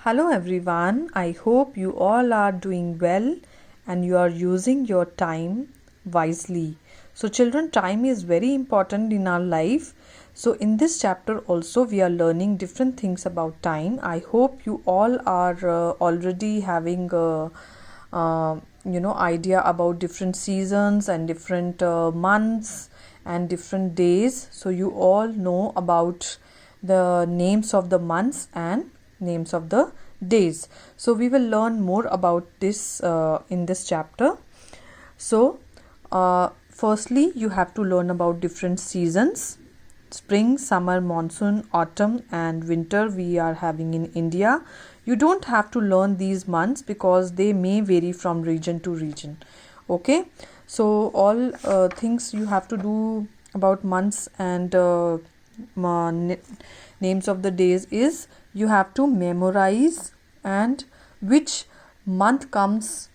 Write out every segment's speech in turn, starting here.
Hello everyone, I hope you all are doing well and you are using your time wisely. So children, time is very important in our life. So in this chapter also we are learning different things about time. I hope you all are already having idea about different seasons and different months and different days. So you all know about the names of the months and names of the days. So we will learn more about this in this chapter. So firstly you have to learn about different seasons: spring, summer, monsoon, autumn and winter we are having in India. You don't have to learn these months because they may vary from region to region. Okay, so all things you have to do about months and names of the days is you have to memorize and which month comes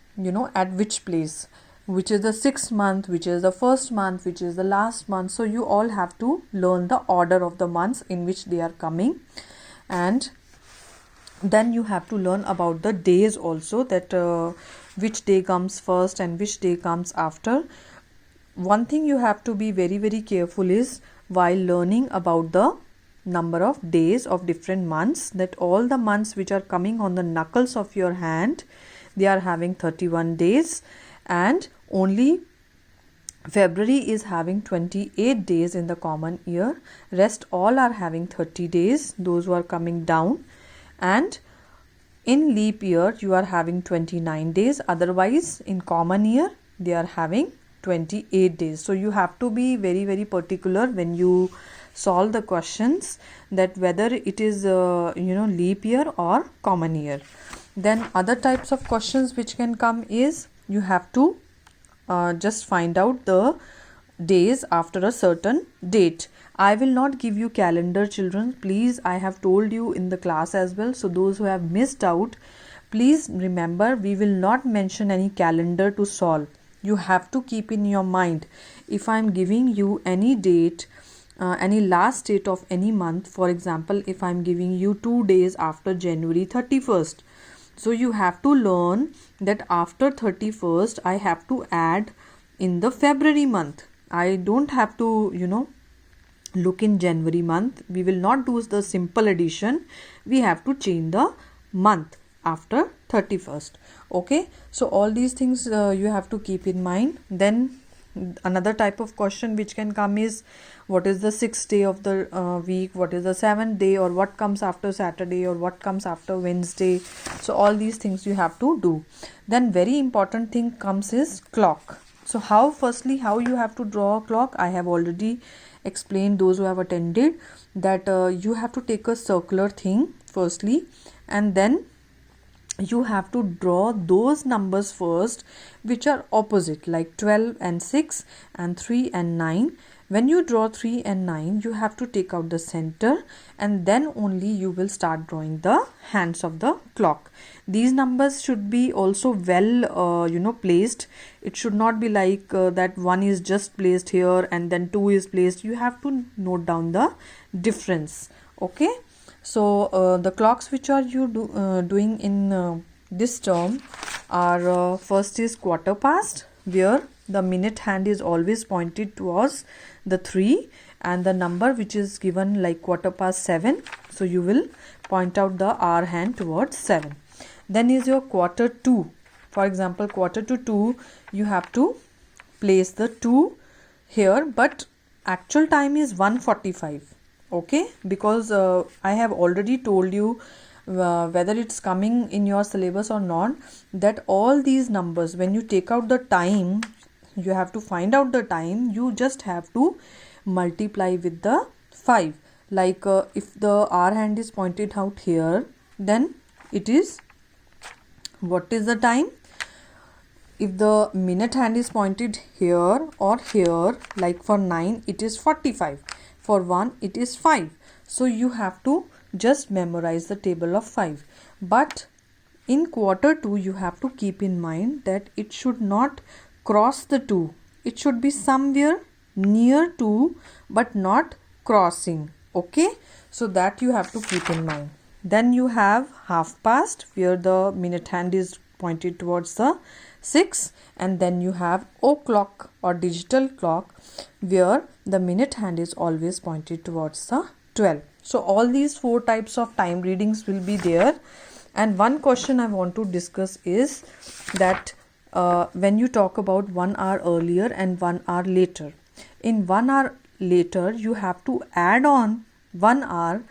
at which place, which is the 6th month, which is the 1st month, which is the last month. So you all have to learn the order of the months in which they are coming, and then you have to learn about the days also, that which day comes first and which day comes after. One thing you have to be very careful is while learning about the number of days of different months, that all the months which are coming on the knuckles of your hand, they are having 31 days, and only February is having 28 days in the common year. Rest all are having 30 days, those who are coming down, and in leap year you are having 29 days. Otherwise in common year they are having 28 days. So you have to be very particular when you solve the questions, that whether it is leap year or common year. Then other types of questions which can come is you have to just find out the days after a certain date. I will not give you calendar, children, please. I have told you in the class as well. So those who have missed out, please remember, we will not mention any calendar to solve. You have to keep in your mind, if I am giving you any date, any last date of any month, for example, if I am giving you 2 days after January 31st, so you have to learn that after 31st I have to add in the February month. I don't have to look in January month. We will not do the simple addition. We have to change the month after 31st. Okay, so all these things you have to keep in mind. Then another type of question which can come is, what is the 6th day of the week, what is the 7th day, or what comes after Saturday, or what comes after Wednesday. So all these things you have to do. Then very important thing comes is clock. So how you have to draw a clock, I have already explained, those who have attended, that you have to take a circular thing firstly, and then you have to draw those numbers first which are opposite, like 12 and 6 and 3 and 9. When you draw 3 and 9, you have to take out the center, and then only you will start drawing the hands of the clock. These numbers should be also well placed. It should not be like that one is just placed here and then 2 is placed. You have to note down the difference. Okay, so the clocks which are you doing in this term are first is quarter past, where the minute hand is always pointed towards the 3, and the number which is given like quarter past 7, so you will point out the hour hand towards 7. Then is your quarter to. For example, quarter to 2, you have to place the 2 here, but actual time is 1:45. Okay, because I have already told you whether it's coming in your syllabus or not, that all these numbers, when you take out the time, you have to find out the time, you just have to multiply with the 5. Like if the hour hand is pointed out here, then it is, what is the time? If the minute hand is pointed here or here, like for 9 it is 45, for 1 it is 5. So you have to just memorize the table of 5. But in quarter 2 you have to keep in mind that it should not cross the 2. It should be somewhere near 2 but not crossing. Okay, so that you have to keep in mind. Then you have half past, where the minute hand is pointed towards the 6, and then you have o'clock or digital clock, where the minute hand is always pointed towards the 12. So all these 4 types of time readings will be there. And one question I want to discuss is that when you talk about 1 hour earlier and 1 hour later, in 1 hour later you have to add on 1 hour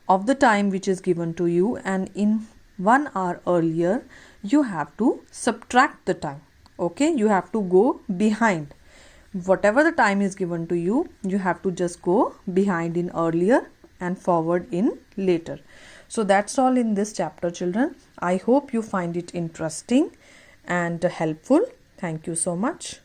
of the time which is given to you, and in 1 hour earlier you have to subtract the time. Okay, you have to go behind. Whatever the time is given to you, you have to just go behind in earlier and forward in later. So that's all in this chapter, children. I hope you find it interesting and helpful. Thank you so much.